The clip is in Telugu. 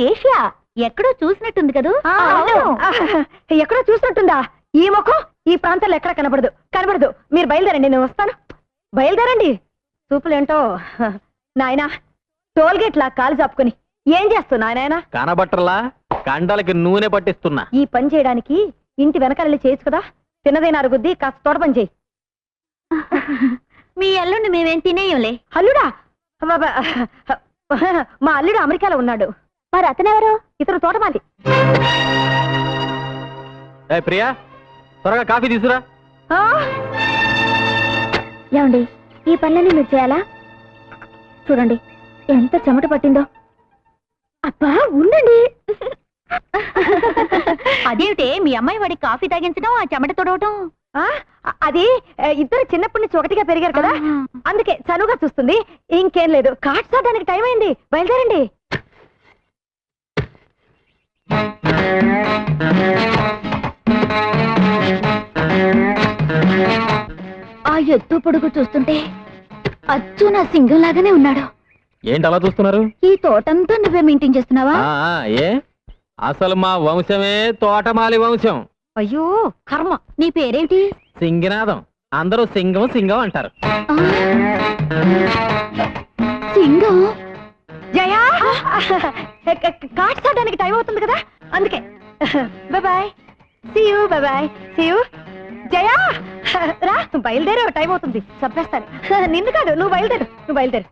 ఏషియా ఎక్కడో చూసినట్టుంది కదూ? ఎక్కడో చూసినట్టుందా? ఈ ముఖం ఈ ప్రాంతాల్లో ఎక్కడ కనబడదు కనబడదు. మీరు బయలుదేరండి, నేను వస్తాను. బయలుదేరండి. చూపులేంటో నాయనా, టోల్గేట్ లా కాలు చాపుకొని ఏం చేస్తున్నా నాయనా? కనబట్టర్లా కండలకి నూనె పట్టిస్తున్నా. ఈ పని చేయడానికి ఇంటి వెనకాల చేయొచ్చు కదా. తిన్నదైనా అరుగుద్ది, కాస్త తోట పని చేయి. మీ అల్లుండి మేమేం తినేయంలే. అల్లుడా? మా అల్లుడు అమెరికాలో ఉన్నాడు. మరి అతనెవరు? ఇతను తోటమాలి. ప్రియా, త్వరగా కాఫీ తీసురా. ఏమండి, ఈ పనులన్నీ మీరు చేయాలా? చూడండి ఎంత చెమట పట్టిందో. అబ్బా ఉండండి. అదేమిటే మీ అమ్మాయి వాడికి కాఫీ తాగించడం, ఆ చెమట తొడవటం? అది ఇద్దరు చిన్నప్పటి నుంచి ఒకటిగా పెరిగారు కదా, అందుకే చనువుగా చూస్తుంది. ఇంకేం లేదు. కాట్ సాడానికి టైం అయింది, బయలుదేరండి. ఆ ఎత్తు పొడుగు చూస్తుంటే అచ్చు నా సింగం లాగానే ఉన్నాడు. ఏంటి అలా చూస్తున్నారు? ఈ తోటంతా నువ్వే మెయింటైన్ చేస్తున్నావా? ఏ అసలు మా వంశమే తోటమాలి వంశం. అయ్యో కర్మ. నీ పేరేంటి? సింగనాదం. అందరూ సింగం సింగం అంటారు. సింగం? జయా, కాట్ సాడానికి టైం అవుతుంది కదా, అందుకే. Bye. See you. Bye. See you. Jaya రా, బయలుదేరే టైం అవుతుంది. చంపేస్తాను. నిన్ను కాదు, నువ్వు బయలుదేరు.